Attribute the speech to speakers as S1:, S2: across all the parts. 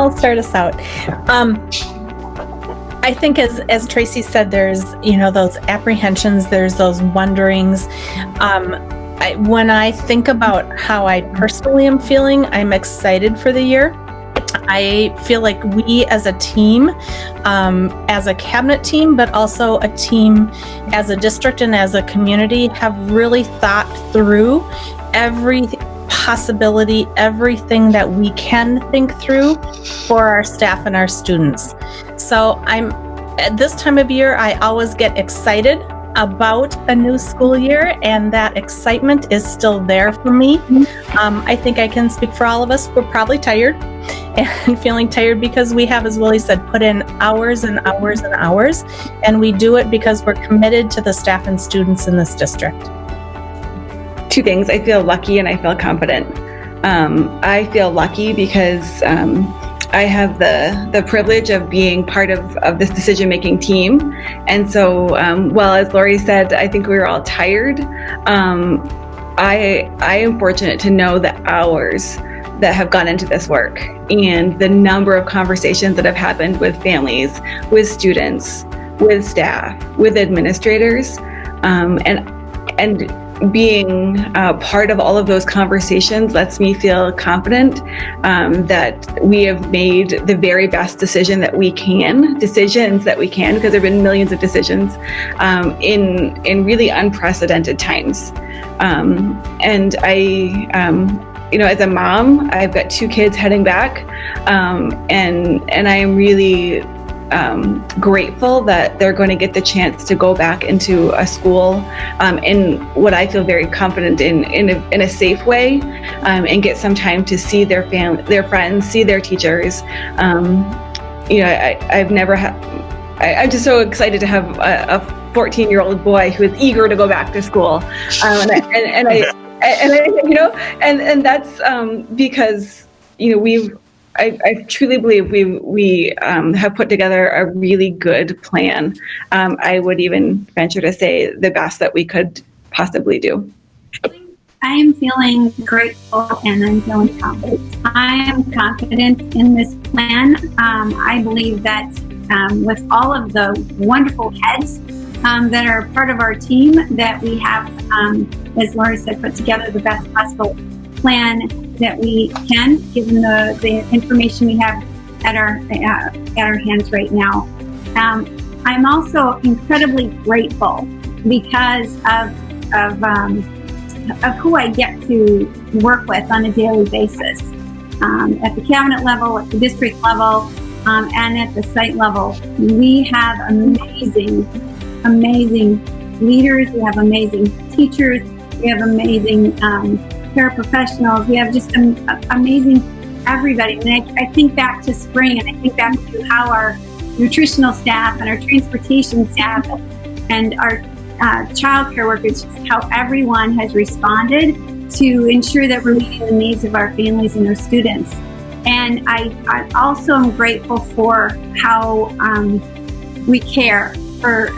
S1: I'll start us out. I think as Tracy said, there's, those apprehensions, there's those wonderings. When I think about how I personally am feeling, I'm excited for the year. I feel like we as a team, as a cabinet team, but also a team as a district and as a community, have really thought through every possibility, everything that we can think through for our staff and our students. So at this time of year, I always get excited about a new school year, and that excitement is still there for me. I think I can speak for all of us. We're probably tired and feeling tired because we have, as Willie said, put in hours and hours and hours, and we do it because we're committed to the staff and students in this district.
S2: Two things. I feel lucky and I feel confident. I feel lucky because I have the privilege of being part of this decision-making team. And so, well, as Lori said, I think we were all tired. I am fortunate to know the hours that have gone into this work and the number of conversations that have happened with families, with students, with staff, with administrators, and being part of all of those conversations lets me feel confident that we have made the very best decisions that we can, because there have been millions of decisions in really unprecedented times. And I, as a mom, I've got 2 kids heading back, and I am really grateful that they're going to get the chance to go back into a school in what I feel very confident in a safe way, and get some time to see their friends, see their teachers. I've never had. I'm just so excited to have a 14-year-old boy who is eager to go back to school, and that's because I truly believe we have put together a really good plan. I would even venture to say the best that we could possibly do.
S3: I am feeling grateful and I'm feeling confident. I am confident in this plan. I believe that with all of the wonderful heads that are part of our team, that we have, as Lori said, put together the best possible plan that we can, given the information we have at our hands right now. I'm also incredibly grateful because of who I get to work with on a daily basis, at the cabinet level, at the district level, and at the site level. We have amazing leaders. We have amazing teachers. We have amazing paraprofessionals. We have just amazing everybody. And I think back to spring, and I think back to how our nutritional staff and our transportation staff and our childcare workers, just how everyone has responded to ensure that we're meeting the needs of our families and our students. And I also am grateful for how we care for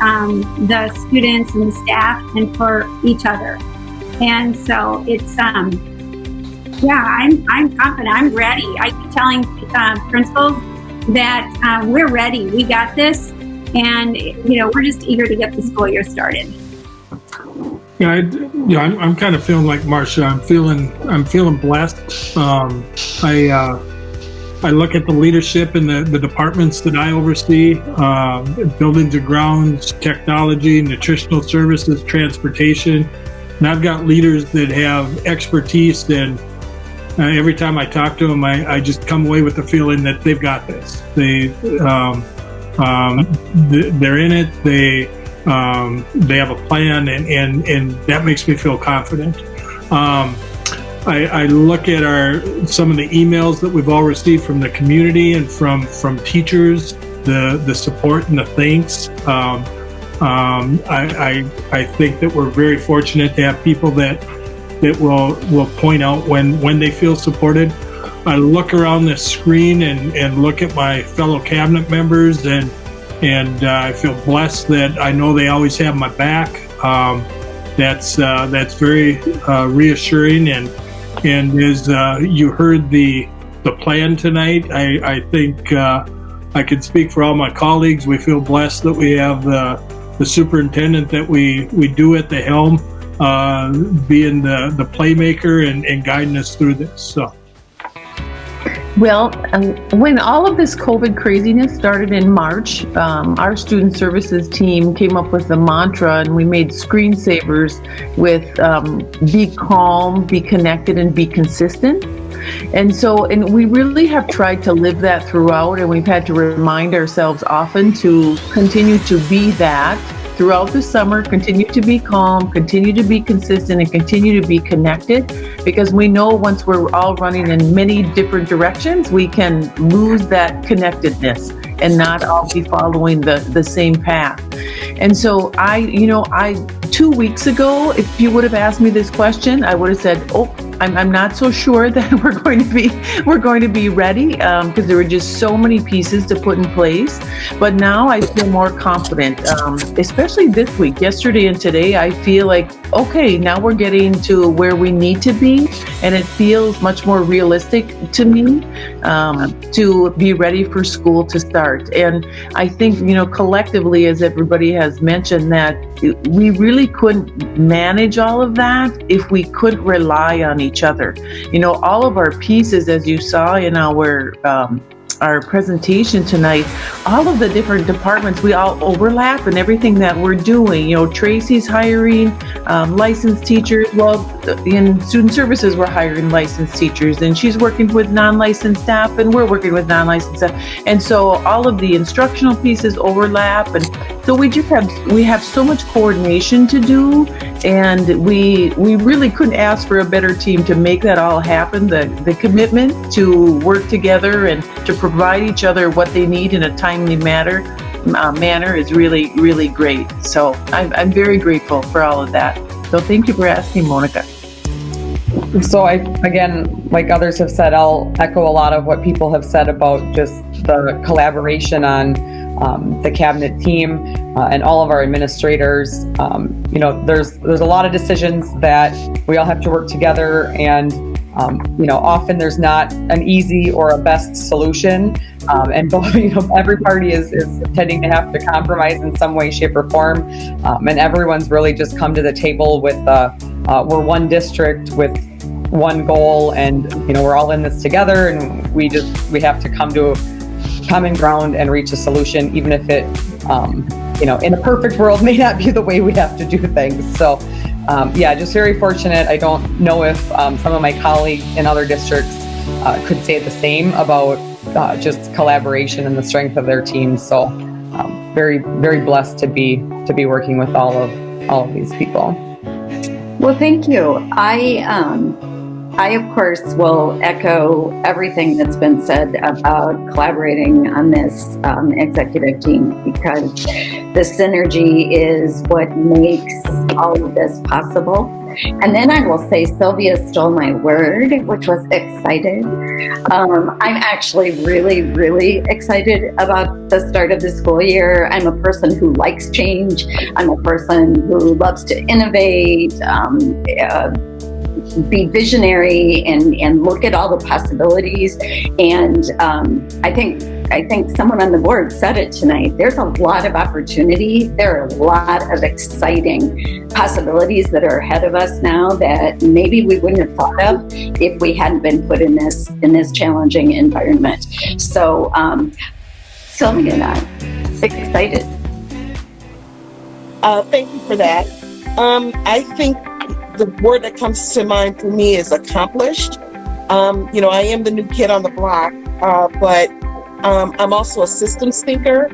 S3: the students and the staff and for each other. And so it's, I'm confident, I'm ready. I keep telling principals that we're ready, we got this, and we're just eager to get the school year started.
S4: I'm kind of feeling like Marcia. I'm feeling blessed. I look at the leadership in the departments that I oversee, buildings and grounds, technology, nutritional services, transportation. And I've got leaders that have expertise, and every time I talk to them, I just come away with the feeling that they've got this. They're in it. They have a plan, and that makes me feel confident. I look at some of the emails that we've all received from the community and from teachers, the support and the thanks. I think that we're very fortunate to have people that will point out when they feel supported. I look around the screen and look at my fellow cabinet members, and I feel blessed that I know they always have my back. That's very reassuring, and as you heard the the plan tonight. I think I can speak for all my colleagues. We feel blessed that we have the superintendent that we do at the helm, being the playmaker and guiding us through this. So.
S5: Well, when all of this COVID craziness started in March, our student services team came up with a mantra, and we made screensavers with be calm, be connected, and be consistent. And we really have tried to live that throughout, and we've had to remind ourselves often to continue to be that throughout the summer, continue to be calm, continue to be consistent, and continue to be connected, because we know once we're all running in many different directions, we can lose that connectedness and not all be following the same path. And so I 2 weeks ago, if you would have asked me this question, I would have said, I'm not so sure that we're going to be ready, because there were just so many pieces to put in place. But now I feel more confident, especially this week, yesterday and today. I feel like, okay, now we're getting to where we need to be, and it feels much more realistic to me to be ready for school to start. And I think, collectively, as everybody has mentioned, that we really couldn't manage all of that if we couldn't rely on each other. All of our pieces, as you saw in our presentation tonight, all of the different departments, we all overlap in everything that we're doing. Tracy's hiring licensed teachers. Well, in student services, we're hiring licensed teachers, and she's working with non-licensed staff, and we're working with non-licensed staff. And so all of the instructional pieces overlap, and so we have so much coordination to do, and we really couldn't ask for a better team to make that all happen. The commitment to work together and to provide each other what they need in a timely manner is really, really great. So I'm very grateful for all of that. So thank you for asking, Monica.
S6: So again, like others have said, I'll echo a lot of what people have said about just the collaboration on the cabinet team and all of our administrators. There's a lot of decisions that we all have to work together, and often there's not an easy or a best solution, and every party is tending to have to compromise in some way, shape, or form, and everyone's really just come to the table with we're one district with one goal, and we're all in this together, and we have to come to common ground and reach a solution, even if it in a perfect world may not be the way we have to do things. So just very fortunate. I don't know if some of my colleagues in other districts could say the same about just collaboration and the strength of their teams. So very, very blessed to be working with all of these people.
S7: Well, thank you. I, of course, will echo everything that's been said about collaborating on this executive team, because the synergy is what makes all of this possible. And then I will say Sylvia stole my word, which was excited. I'm actually really, really excited about the start of the school year. I'm a person who likes change. I'm a person who loves to innovate, be visionary, and look at all the possibilities. And I think someone on the board said it tonight. There's a lot of opportunity. There are a lot of exciting possibilities that are ahead of us now that maybe we wouldn't have thought of if we hadn't been put in this challenging environment. So Sylvia and I, excited.
S8: Thank you for that. I think the word that comes to mind for me is accomplished. I am the new kid on the block, but I'm also a systems thinker,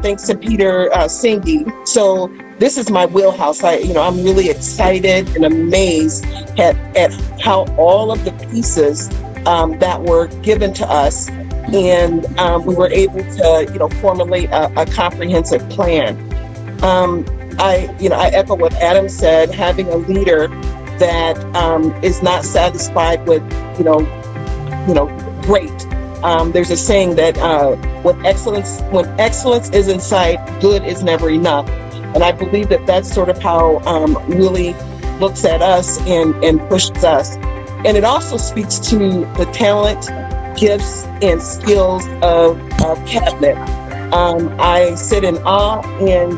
S8: thanks to Peter Singhi. So this is my wheelhouse. I'm really excited and amazed at how all of the pieces that were given to us, and we were able to, formulate a comprehensive plan. I echo what Adam said, having a leader that is not satisfied with, great. There's a saying that when excellence is in sight, good is never enough. And I believe that that's sort of how really looks at us and pushes us. And it also speaks to the talent gifts and skills of cabinet. I sit in awe and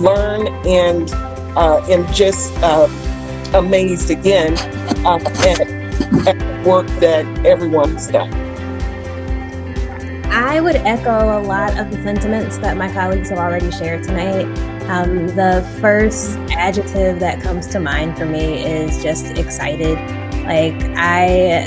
S8: learn and am just amazed again at the work that everyone's done.
S9: I would echo a lot of the sentiments that my colleagues have already shared tonight. The first adjective that comes to mind for me is just excited.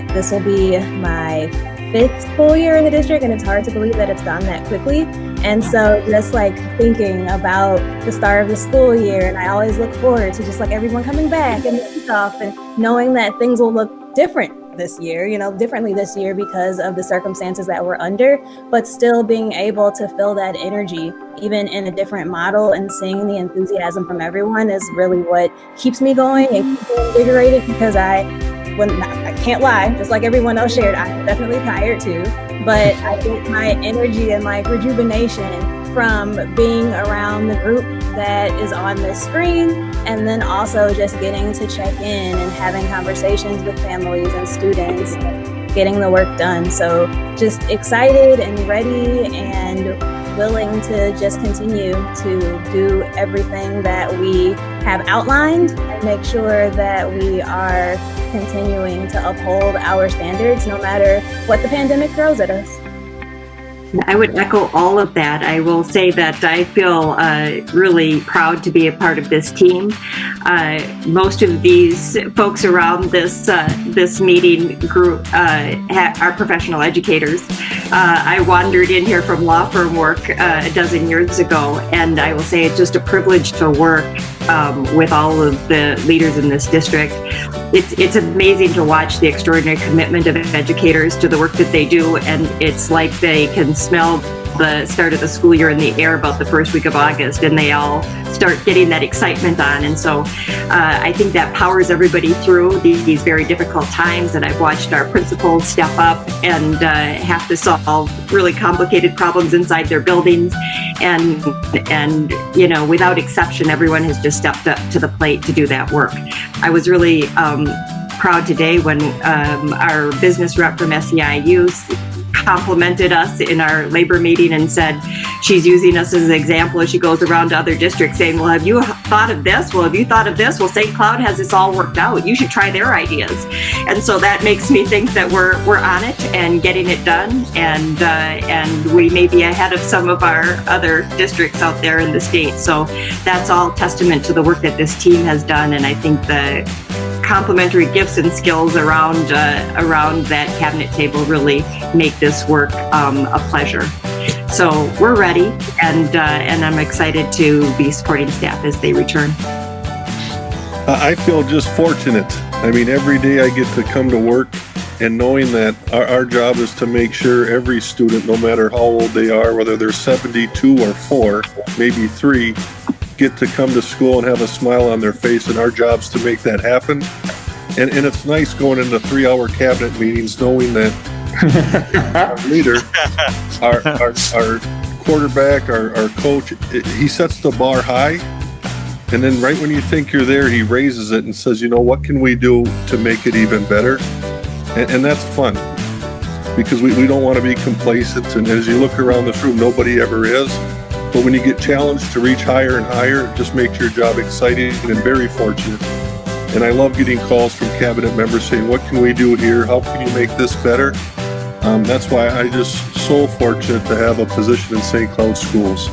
S9: This will be my 5th full year in the district, and it's hard to believe that it's gone that quickly. And so just thinking about the start of the school year, and I always look forward to just everyone coming back and stuff, and knowing that things will look different this year, differently this year because of the circumstances that we're under, but still being able to feel that energy, even in a different model, and seeing the enthusiasm from everyone is really what keeps me going and keeps me invigorated, because I can't lie, just like everyone else shared, I'm definitely tired too, but I get my energy and rejuvenation from being around the group that is on the screen, and then also just getting to check in and having conversations with families and students, getting the work done. So just excited and ready and willing to just continue to do everything that we have outlined and make sure that we are continuing to uphold our standards no matter what the pandemic throws at us.
S10: I would echo all of that. I will say that I feel really proud to be a part of this team. Most of these folks around this meeting group are professional educators. I wandered in here from law firm work a dozen years ago, and I will say it's just a privilege to work with all of the leaders in this district. It's amazing to watch the extraordinary commitment of educators to the work that they do, and it's like they can smell the start of the school year in the air about the first week of August, and they all start getting that excitement on. And so I think that powers everybody through these very difficult times. And I've watched our principals step up and have to solve really complicated problems inside their buildings. And without exception, everyone has just stepped up to the plate to do that work. I was really proud today when our business rep from SEIU complimented us in our labor meeting and said she's using us as an example as she goes around to other districts saying, well, have you thought of this? Well, have you thought of this? Well, St. Cloud has this all worked out. You should try their ideas. And so that makes me think that we're on it and getting it done. And we may be ahead of some of our other districts out there in the state. So that's all testament to the work that this team has done. And I think the complementary gifts and skills around that cabinet table really make this work a pleasure. So we're ready, and I'm excited to be supporting staff as they return.
S11: I feel just fortunate. I mean, every day I get to come to work and knowing that our job is to make sure every student, no matter how old they are, whether they're 72 or 4, maybe 3, get to come to school and have a smile on their face, and our job's to make that happen. And it's nice going into 3-hour cabinet meetings knowing that our leader, our quarterback, our coach, he sets the bar high, and then right when you think you're there, he raises it and says, what can we do to make it even better? And that's fun, because we don't want to be complacent, and as you look around this room, nobody ever is. But when you get challenged to reach higher and higher, it just makes your job exciting and very fortunate. And I love getting calls from cabinet members saying, what can we do here? How can you make this better? That's why I'm just so fortunate to have a position in St. Cloud Schools.